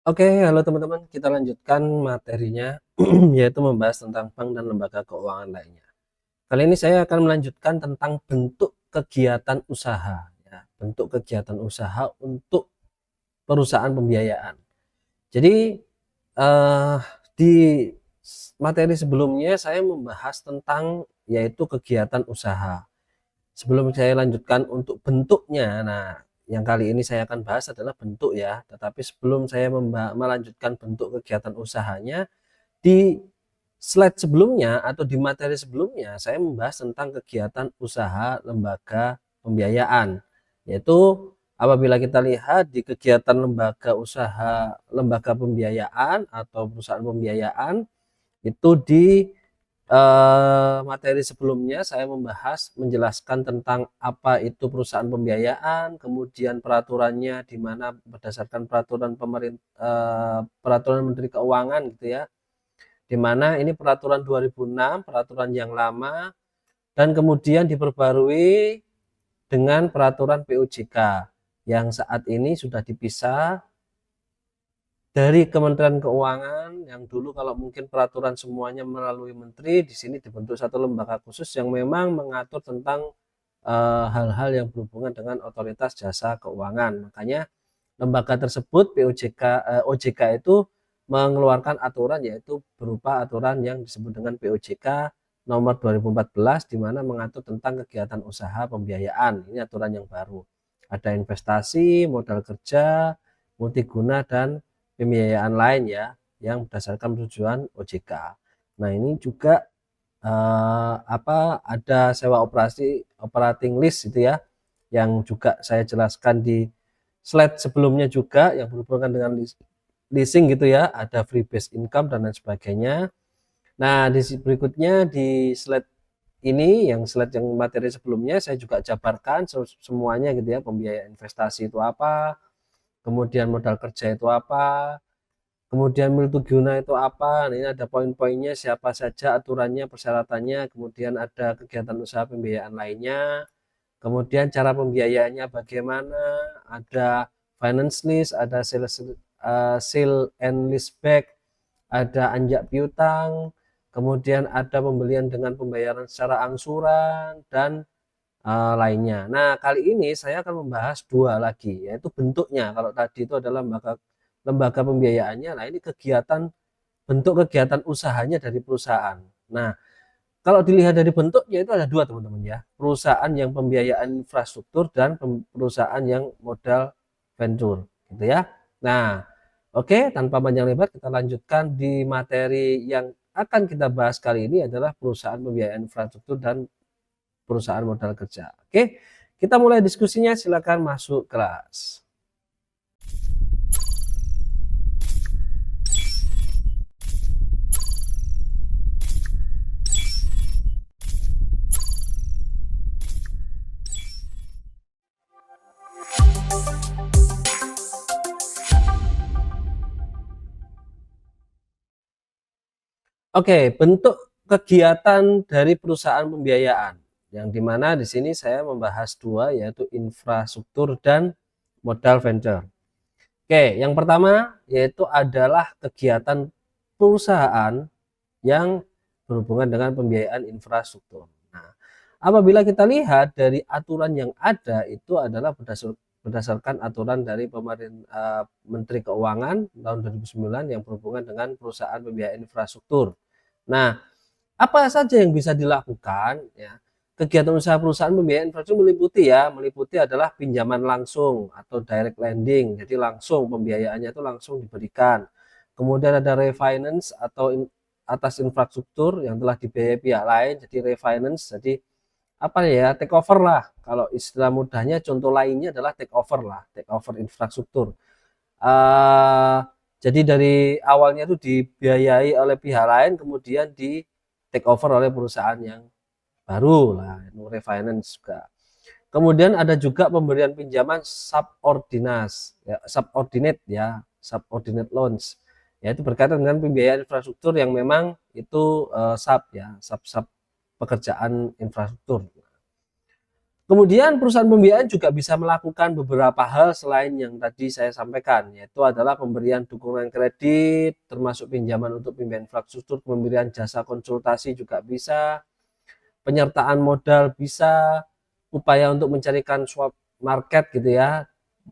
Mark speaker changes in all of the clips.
Speaker 1: Oke, halo teman-teman. Kita lanjutkan materinya, yaitu membahas tentang bank dan lembaga keuangan lainnya. Kali ini saya akan melanjutkan tentang bentuk kegiatan usaha, ya, bentuk kegiatan usaha untuk perusahaan pembiayaan. Jadi eh, di materi sebelumnya saya membahas tentang yaitu kegiatan usaha. Sebelum saya lanjutkan untuk bentuknya, nah yang kali ini saya akan bahas adalah bentuk ya. Tetapi sebelum saya melanjutkan bentuk kegiatan usahanya, di slide sebelumnya atau di materi sebelumnya saya membahas tentang kegiatan usaha lembaga pembiayaan. Yaitu apabila kita lihat di kegiatan lembaga usaha, lembaga pembiayaan atau perusahaan pembiayaan itu di materi sebelumnya saya menjelaskan tentang apa itu perusahaan pembiayaan, kemudian peraturannya di mana berdasarkan peraturan peraturan Menteri Keuangan gitu ya. Di mana ini peraturan 2006, peraturan yang lama dan kemudian diperbarui dengan peraturan PUJK yang saat ini sudah dipisah dari Kementerian Keuangan. Yang dulu kalau mungkin peraturan semuanya melalui menteri, di sini dibentuk satu lembaga khusus yang memang mengatur tentang hal-hal yang berhubungan dengan otoritas jasa keuangan. Makanya lembaga tersebut POJK OJK itu mengeluarkan aturan, yaitu berupa aturan yang disebut dengan POJK nomor 2014 di mana mengatur tentang kegiatan usaha pembiayaan. Ini aturan yang baru. Ada investasi, modal kerja, multiguna dan pembiayaan lain ya yang berdasarkan tujuan OJK. Nah, ini juga ada sewa operating list itu ya yang juga saya jelaskan di slide sebelumnya juga yang berhubungan dengan leasing gitu ya, ada free base income dan lain sebagainya. Nah, di berikutnya di slide ini yang slide yang materi sebelumnya saya juga jabarkan semuanya gitu ya, pembiayaan investasi itu apa, kemudian modal kerja itu apa, kemudian multiguna itu apa. Nah, ini ada poin-poinnya, siapa saja aturannya, persyaratannya, kemudian ada kegiatan usaha pembiayaan lainnya, kemudian cara pembiayaannya bagaimana, ada finance lease, ada sale and leaseback, ada anjak piutang, kemudian ada pembelian dengan pembayaran secara angsuran dan lainnya. Nah, kali ini saya akan membahas dua lagi, yaitu bentuknya. Kalau tadi itu adalah lembaga pembiayaannya, nah ini bentuk kegiatan usahanya dari perusahaan. Nah, kalau dilihat dari bentuknya itu ada dua teman-teman ya, perusahaan yang pembiayaan infrastruktur dan perusahaan yang modal venture, gitu ya. Nah, oke, tanpa panjang lebar kita lanjutkan di materi yang akan kita bahas kali ini adalah perusahaan pembiayaan infrastruktur dan perusahaan modal kerja. Oke, kita mulai diskusinya, silakan masuk kelas. Oke, bentuk kegiatan dari perusahaan pembiayaan, yang dimana di sini saya membahas dua, yaitu infrastruktur dan modal venture. Oke, yang pertama yaitu adalah kegiatan perusahaan yang berhubungan dengan pembiayaan infrastruktur. Nah, apabila kita lihat dari aturan yang ada itu adalah berdasarkan aturan dari Menteri Keuangan tahun 2009 yang berhubungan dengan perusahaan pembiayaan infrastruktur. Nah, apa saja yang bisa dilakukan ya? Kegiatan usaha perusahaan pembiayaan infrastruktur meliputi adalah pinjaman langsung atau direct lending. Jadi langsung pembiayaannya itu langsung diberikan. Kemudian ada refinance atau atas infrastruktur yang telah dibiayai pihak lain, jadi refinance. Jadi apa ya, take over lah. Kalau istilah mudahnya, contoh lainnya adalah take over lah, take over infrastruktur. Uh, jadi dari awalnya itu dibiayai oleh pihak lain, kemudian di take over oleh perusahaan yang baru lah, refinance juga. Kemudian ada juga pemberian pinjaman subordinate loans, yaitu berkaitan dengan pembiayaan infrastruktur yang memang itu sub pekerjaan infrastruktur. Kemudian perusahaan pembiayaan juga bisa melakukan beberapa hal selain yang tadi saya sampaikan, yaitu adalah pemberian dukungan kredit, termasuk pinjaman untuk pembiayaan infrastruktur, pemberian jasa konsultasi juga bisa, penyertaan modal bisa, upaya untuk mencarikan swap market gitu ya,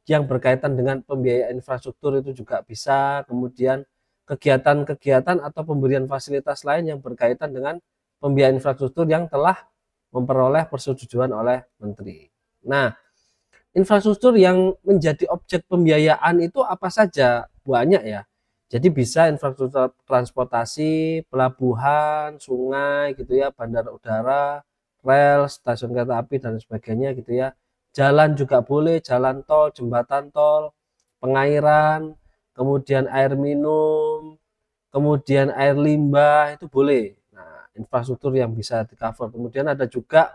Speaker 1: yang berkaitan dengan pembiayaan infrastruktur itu juga bisa, kemudian kegiatan-kegiatan atau pemberian fasilitas lain yang berkaitan dengan pembiayaan infrastruktur yang telah memperoleh persetujuan oleh menteri. Nah, infrastruktur yang menjadi objek pembiayaan itu apa saja? Banyak ya. Jadi bisa infrastruktur transportasi, pelabuhan, sungai gitu ya, bandara udara, rel, stasiun kereta api dan sebagainya gitu ya. Jalan juga boleh, jalan tol, jembatan tol, pengairan, kemudian air minum, kemudian air limbah itu boleh. Nah, infrastruktur yang bisa di cover. Kemudian ada juga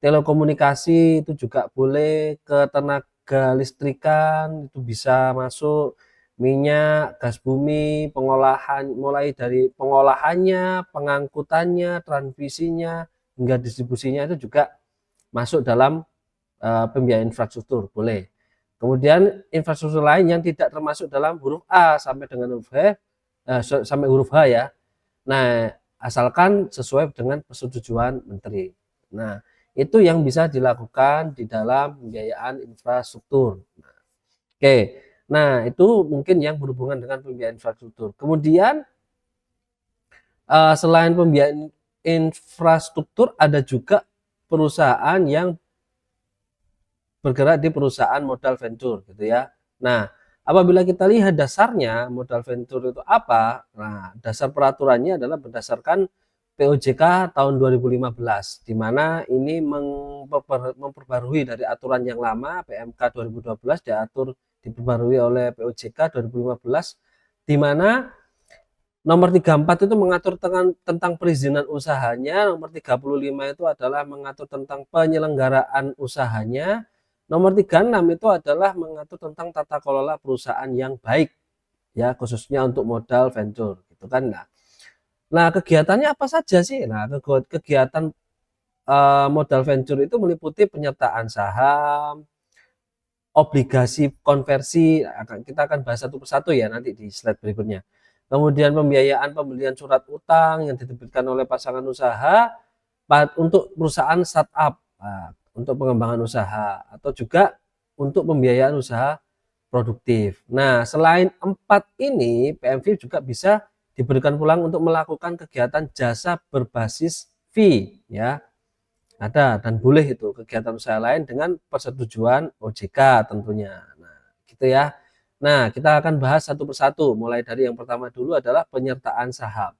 Speaker 1: telekomunikasi itu juga boleh, ketenaga listrikan itu bisa masuk, minyak, gas bumi, pengolahan mulai dari pengolahannya, pengangkutannya, transmisinya hingga distribusinya itu juga masuk dalam pembiayaan infrastruktur, boleh. Kemudian infrastruktur lain yang tidak termasuk dalam huruf A sampai dengan huruf H, sampai huruf H ya. Nah, asalkan sesuai dengan persetujuan menteri. Nah, itu yang bisa dilakukan di dalam pembiayaan infrastruktur. Oke, nah itu mungkin yang berhubungan dengan pembiayaan infrastruktur. Kemudian selain pembiayaan infrastruktur, ada juga perusahaan yang bergerak di perusahaan modal venture gitu ya. Nah, apabila kita lihat dasarnya modal venture itu apa? Nah, dasar peraturannya adalah berdasarkan POJK tahun 2015, di mana ini memperbarui dari aturan yang lama PMK 2012 diperbarui oleh POJK 2015, di mana nomor 34 itu mengatur tentang perizinan usahanya, nomor 35 itu adalah mengatur tentang penyelenggaraan usahanya, nomor 36 itu adalah mengatur tentang tata kelola perusahaan yang baik, ya khususnya untuk modal venture, gitu kan. Nah, kegiatannya apa saja sih? Nah, kegiatan modal venture itu meliputi penyertaan saham, obligasi konversi, kita akan bahas satu persatu ya nanti di slide berikutnya. Kemudian pembiayaan pembelian surat utang yang diterbitkan oleh pasangan usaha untuk perusahaan startup, untuk pengembangan usaha, atau juga untuk pembiayaan usaha produktif. Nah, selain 4 ini, PMV juga bisa diberikan pulang untuk melakukan kegiatan jasa berbasis fee, ya. Ada dan boleh itu kegiatan usaha lain dengan persetujuan OJK tentunya. Nah, gitu ya. Nah, kita akan bahas satu persatu. Mulai dari yang pertama dulu adalah penyertaan saham.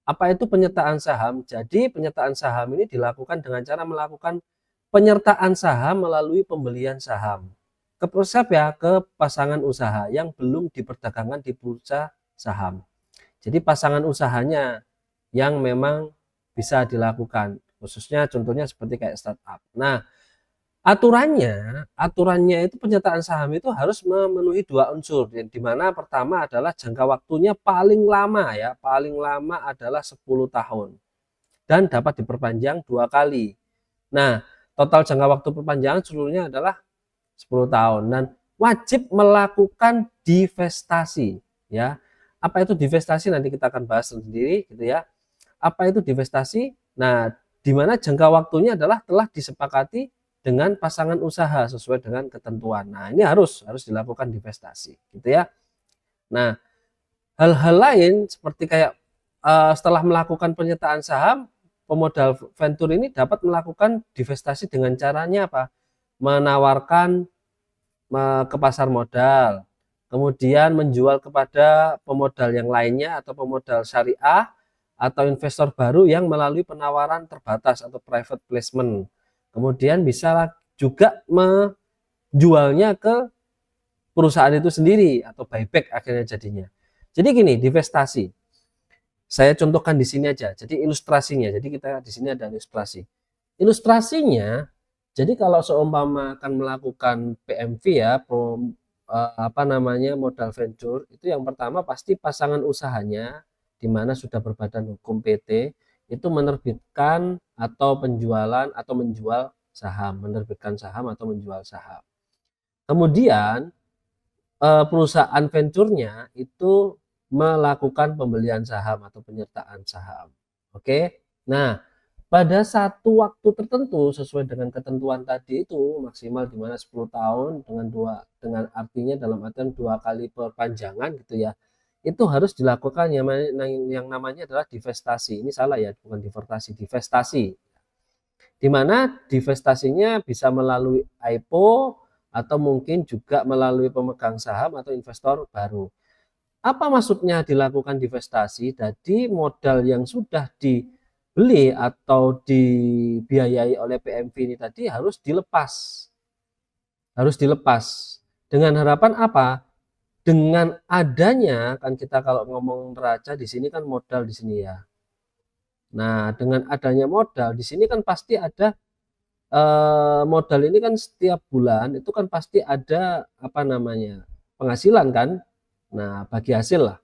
Speaker 1: Apa itu penyertaan saham? Jadi, penyertaan saham ini dilakukan dengan cara melakukan penyertaan saham melalui pembelian saham. Ke siapa ya? Ke pasangan usaha yang belum diperdagangkan di bursa saham. Jadi, pasangan usahanya yang memang bisa dilakukan, khususnya contohnya seperti kayak startup. Nah, aturannya itu penyertaan saham itu harus memenuhi 2 unsur, di mana pertama adalah jangka waktunya paling lama ya, paling lama adalah 10 tahun dan dapat diperpanjang 2 kali. Nah, total jangka waktu perpanjangan seluruhnya adalah 10 tahun dan wajib melakukan divestasi ya. Apa itu divestasi nanti kita akan bahas sendiri gitu ya. Apa itu divestasi? Nah, di mana jangka waktunya adalah telah disepakati dengan pasangan usaha sesuai dengan ketentuan. Nah, ini harus dilakukan divestasi gitu ya. Nah, hal-hal lain seperti kayak setelah melakukan penyertaan saham, pemodal venture ini dapat melakukan divestasi dengan caranya apa? Menawarkan ke pasar modal, kemudian menjual kepada pemodal yang lainnya atau pemodal syariah atau investor baru yang melalui penawaran terbatas atau private placement. Kemudian bisa juga menjualnya ke perusahaan itu sendiri atau buyback akhirnya jadinya. Jadi gini, divestasi. Saya contohkan di sini aja. Jadi ilustrasinya. Jadi kita di sini ada ilustrasi. Ilustrasinya, jadi kalau seumpama akan melakukan PMV ya, apa namanya modal venture, itu yang pertama pasti pasangan usahanya di mana sudah berbadan hukum PT itu menerbitkan atau penjualan atau menjual saham, menerbitkan saham atau menjual saham. Kemudian perusahaan venture-nya itu melakukan pembelian saham atau penyertaan saham. Oke. Nah, pada satu waktu tertentu sesuai dengan ketentuan tadi itu maksimal di mana 10 tahun dengan artinya dalam artian 2 kali perpanjangan gitu ya. Itu harus dilakukan yang namanya adalah divestasi. Ini salah ya, bukan divertasi, divestasi. Di mana divestasinya bisa melalui IPO atau mungkin juga melalui pemegang saham atau investor baru. Apa maksudnya dilakukan divestasi? Jadi modal yang sudah dibeli atau dibiayai oleh PMV ini tadi harus dilepas. Harus dilepas. Dengan harapan apa? Dengan adanya kan kita kalau ngomong neraca di sini kan modal di sini ya. Nah, dengan adanya modal di sini kan pasti ada modal ini kan setiap bulan itu kan pasti ada apa namanya penghasilan kan. Nah, bagi hasil lah.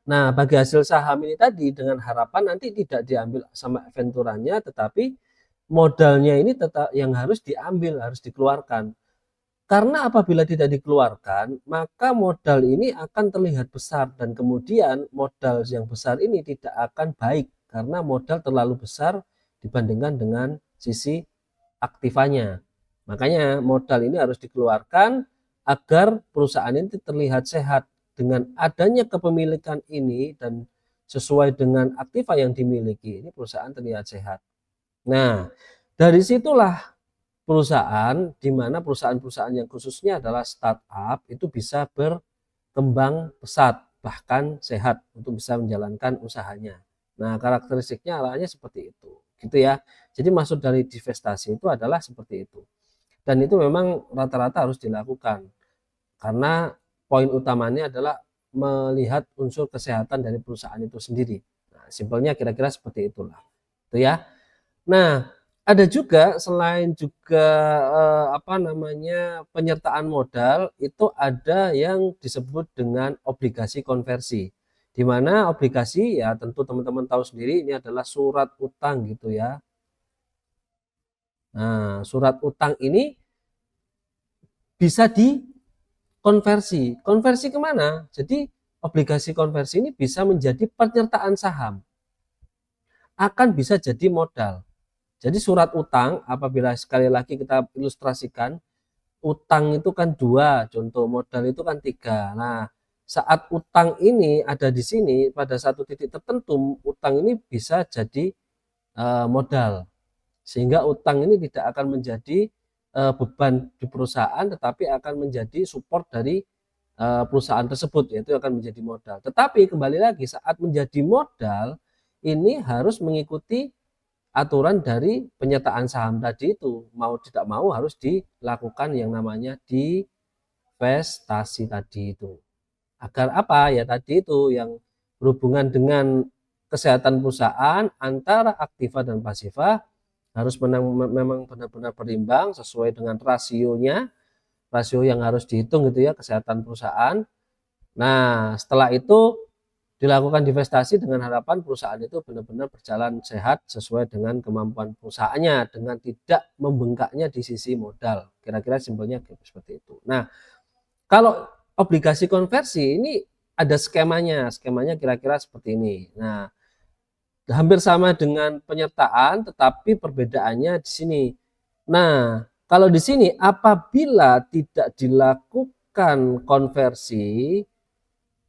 Speaker 1: Nah, bagi hasil saham ini tadi dengan harapan nanti tidak diambil sama venturannya, tetapi modalnya ini tetap yang harus diambil, harus dikeluarkan. Karena apabila tidak dikeluarkan, maka modal ini akan terlihat besar dan kemudian modal yang besar ini tidak akan baik karena modal terlalu besar dibandingkan dengan sisi aktivanya. Makanya modal ini harus dikeluarkan agar perusahaan ini terlihat sehat. Dengan adanya kepemilikan ini dan sesuai dengan aktiva yang dimiliki, ini perusahaan terlihat sehat. Nah, dari situlah perusahaan di mana perusahaan-perusahaan yang khususnya adalah startup itu bisa berkembang pesat bahkan sehat untuk bisa menjalankan usahanya. Nah, karakteristiknya alanya seperti itu, gitu ya. Jadi maksud dari divestasi itu adalah seperti itu. Dan itu memang rata-rata harus dilakukan karena poin utamanya adalah melihat unsur kesehatan dari perusahaan itu sendiri. Nah, simpelnya kira-kira seperti itulah. Itu ya. Nah, ada juga selain juga apa namanya penyertaan modal itu ada yang disebut dengan obligasi konversi. Di mana obligasi ya tentu teman-teman tahu sendiri ini adalah surat utang gitu ya. Nah, surat utang ini bisa dikonversi. Konversi kemana? Jadi obligasi konversi ini bisa menjadi penyertaan saham. Akan bisa jadi modal. Jadi surat utang apabila sekali lagi kita ilustrasikan, utang itu kan 2, contoh modal itu kan 3. Nah, saat utang ini ada di sini pada satu titik tertentu utang ini bisa jadi modal. Sehingga utang ini tidak akan menjadi beban di perusahaan tetapi akan menjadi support dari perusahaan tersebut, yaitu akan menjadi modal. Tetapi kembali lagi saat menjadi modal ini harus mengikuti aturan dari penyertaan saham tadi itu, mau tidak mau harus dilakukan yang namanya divestasi tadi itu. Agar apa? Ya tadi itu yang berhubungan dengan kesehatan perusahaan antara aktiva dan pasiva harus memang benar-benar berimbang sesuai dengan rasionya, rasio yang harus dihitung gitu ya kesehatan perusahaan. Nah, setelah itu dilakukan divestasi dengan harapan perusahaan itu benar-benar berjalan sehat sesuai dengan kemampuan perusahaannya dengan tidak membengkaknya di sisi modal. Kira-kira simpelnya seperti itu. Nah, kalau obligasi konversi ini ada skemanya. Skemanya kira-kira seperti ini. Nah, hampir sama dengan penyertaan tetapi perbedaannya di sini. Nah, kalau di sini apabila tidak dilakukan konversi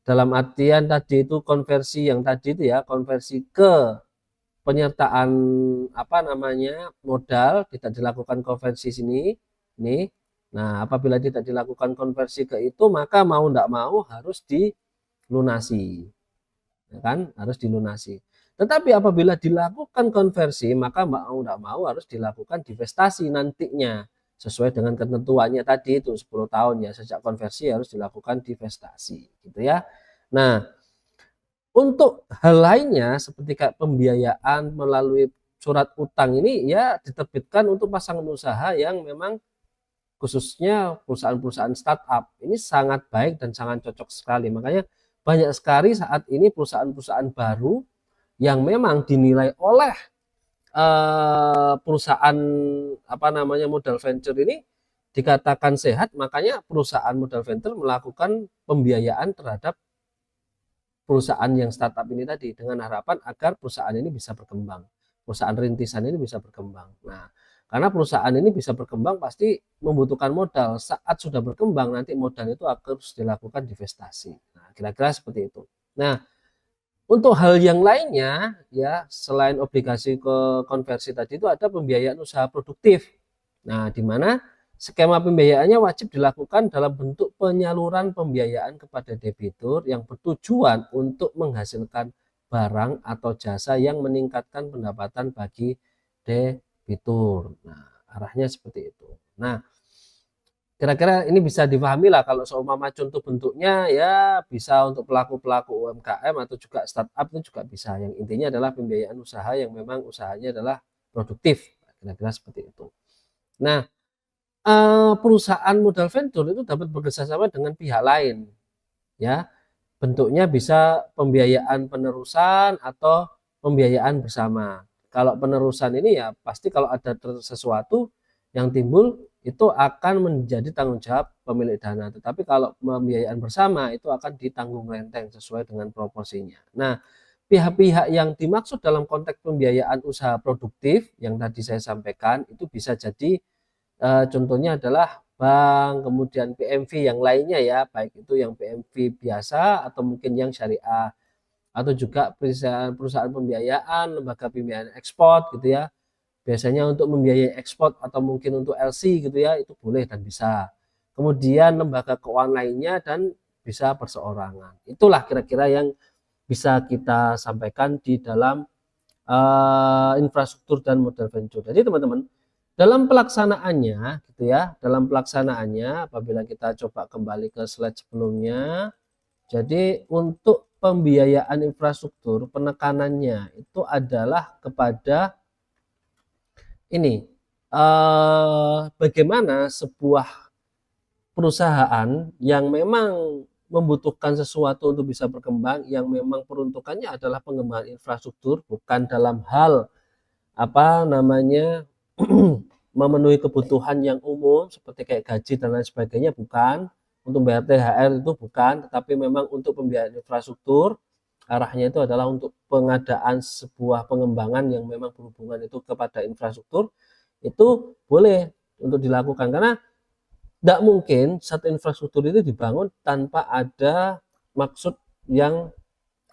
Speaker 1: dalam artian tadi itu konversi yang tadi itu ya, konversi ke penyertaan apa namanya modal, tidak dilakukan konversi sini, nih. Nah, apabila tidak dilakukan konversi ke itu, maka mau tidak mau harus dilunasi, ya kan? Harus dilunasi. Tetapi apabila dilakukan konversi, maka mau tidak mau harus dilakukan divestasi nantinya sesuai dengan ketentuannya tadi itu 10 tahun ya sejak konversi harus dilakukan divestasi, gitu ya. Nah, untuk hal lainnya seperti kayak pembiayaan melalui surat utang ini ya diterbitkan untuk pasangan usaha yang memang khususnya perusahaan-perusahaan startup. Ini sangat baik dan sangat cocok sekali. Makanya banyak sekali saat ini perusahaan-perusahaan baru yang memang dinilai oleh perusahaan apa namanya modal venture ini dikatakan sehat, makanya perusahaan modal venture melakukan pembiayaan terhadap perusahaan yang startup ini tadi dengan harapan agar perusahaan ini bisa berkembang, perusahaan rintisan ini bisa berkembang. Nah, karena perusahaan ini bisa berkembang pasti membutuhkan modal. Saat sudah berkembang nanti modal itu harus dilakukan divestasi. Nah, kira-kira seperti itu. Nah, untuk hal yang lainnya ya selain obligasi ke konversi tadi itu ada pembiayaan usaha produktif. Nah, di mana skema pembiayaannya wajib dilakukan dalam bentuk penyaluran pembiayaan kepada debitur yang bertujuan untuk menghasilkan barang atau jasa yang meningkatkan pendapatan bagi debitur. Nah, arahnya seperti itu. Nah, kira-kira ini bisa dipahami lah kalau seumpama contoh bentuknya ya bisa untuk pelaku-pelaku UMKM atau juga startup itu juga bisa. Yang intinya adalah pembiayaan usaha yang memang usahanya adalah produktif. Kira-kira seperti itu. Nah, perusahaan modal venture itu dapat bekerjasama dengan pihak lain, ya. Bentuknya bisa pembiayaan penerusan atau pembiayaan bersama. Kalau penerusan ini ya pasti kalau ada sesuatu yang timbul itu akan menjadi tanggung jawab pemilik dana. Tetapi kalau pembiayaan bersama itu akan ditanggung renteng sesuai dengan proporsinya. Nah, pihak-pihak yang dimaksud dalam konteks pembiayaan usaha produktif yang tadi saya sampaikan itu bisa jadi contohnya adalah bank, kemudian PMV yang lainnya ya, baik itu yang PMV biasa atau mungkin yang syariah, atau juga perusahaan pembiayaan, lembaga pembiayaan ekspor gitu ya. Biasanya untuk membiayai ekspor atau mungkin untuk LC gitu ya, itu boleh dan bisa. Kemudian lembaga keuangan lainnya dan bisa perseorangan. Itulah kira-kira yang bisa kita sampaikan di dalam infrastruktur dan modal venture. Jadi teman-teman, dalam pelaksanaannya gitu ya, dalam pelaksanaannya apabila kita coba kembali ke slide sebelumnya, jadi untuk pembiayaan infrastruktur penekanannya itu adalah kepada ini bagaimana sebuah perusahaan yang memang membutuhkan sesuatu untuk bisa berkembang, yang memang peruntukannya adalah pengembangan infrastruktur, bukan dalam hal apa namanya memenuhi kebutuhan yang umum seperti kayak gaji dan lain sebagainya, bukan untuk bayar THR itu bukan, tetapi memang untuk pembiayaan infrastruktur arahnya itu adalah untuk pengadaan sebuah pengembangan yang memang berhubungan itu kepada infrastruktur itu boleh untuk dilakukan karena tidak mungkin satu infrastruktur itu dibangun tanpa ada maksud yang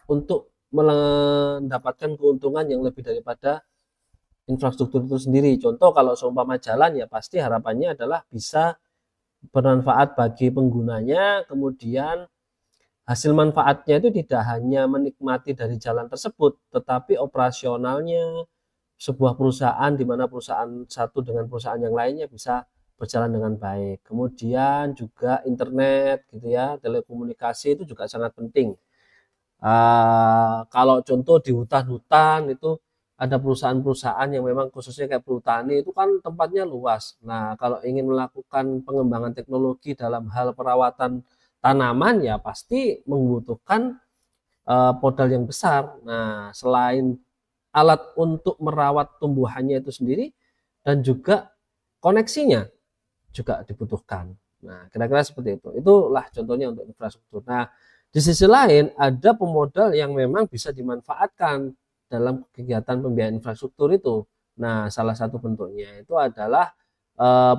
Speaker 1: untuk mendapatkan keuntungan yang lebih daripada infrastruktur itu sendiri. Contoh kalau seumpama jalan ya pasti harapannya adalah bisa bermanfaat bagi penggunanya, kemudian hasil manfaatnya itu tidak hanya menikmati dari jalan tersebut, tetapi operasionalnya sebuah perusahaan di mana perusahaan satu dengan perusahaan yang lainnya bisa berjalan dengan baik. Kemudian juga internet gitu ya, telekomunikasi itu juga sangat penting. Kalau contoh di hutan-hutan itu ada perusahaan-perusahaan yang memang khususnya kayak perhutani itu kan tempatnya luas. Nah, kalau ingin melakukan pengembangan teknologi dalam hal perawatan tanaman ya pasti membutuhkan modal yang besar. Nah, selain alat untuk merawat tumbuhannya itu sendiri dan juga koneksinya juga dibutuhkan. Nah, kira-kira seperti itu. Itulah contohnya untuk infrastruktur. Nah, di sisi lain ada pemodal yang memang bisa dimanfaatkan dalam kegiatan pembiayaan infrastruktur itu. Nah, salah satu bentuknya itu adalah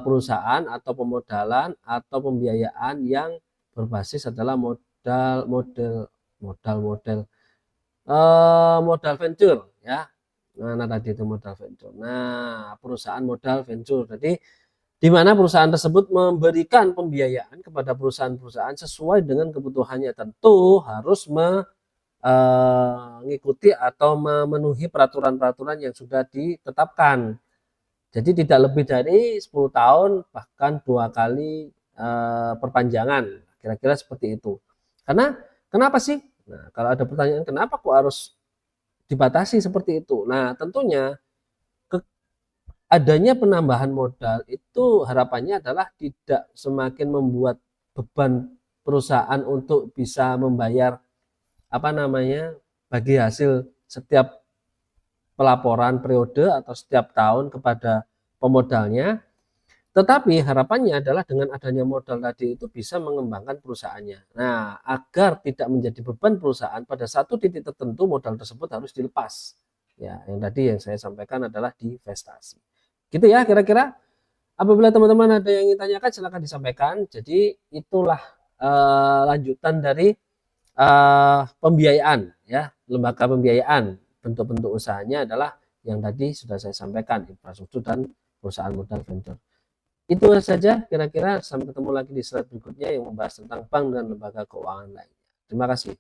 Speaker 1: perusahaan atau pemodalan atau pembiayaan yang berbasis adalah modal venture ya. Nah, tadi itu modal venture. Nah, perusahaan modal venture. Jadi di mana perusahaan tersebut memberikan pembiayaan kepada perusahaan-perusahaan sesuai dengan kebutuhannya. Tentu harus mengikuti atau memenuhi peraturan-peraturan yang sudah ditetapkan. Jadi tidak lebih dari 10 tahun bahkan 2 kali perpanjangan. Kira-kira seperti itu. Karena kenapa sih? Nah, kalau ada pertanyaan kenapa kok harus dibatasi seperti itu? Nah, tentunya adanya penambahan modal itu harapannya adalah tidak semakin membuat beban perusahaan untuk bisa membayar apa namanya bagi hasil setiap pelaporan periode atau setiap tahun kepada pemodalnya. Tetapi harapannya adalah dengan adanya modal tadi itu bisa mengembangkan perusahaannya. Nah, agar tidak menjadi beban perusahaan, pada satu titik tertentu modal tersebut harus dilepas. Ya, yang tadi yang saya sampaikan adalah divestasi. Gitu ya kira-kira. Apabila teman-teman ada yang ingin tanyakan silakan disampaikan. Jadi itulah lanjutan dari pembiayaan ya, lembaga pembiayaan. Bentuk-bentuk usahanya adalah yang tadi sudah saya sampaikan, infrastruktur dan perusahaan modal venture. Itu saja kira-kira, sampai ketemu lagi di slide berikutnya yang membahas tentang bank dan lembaga keuangan lainnya. Terima kasih.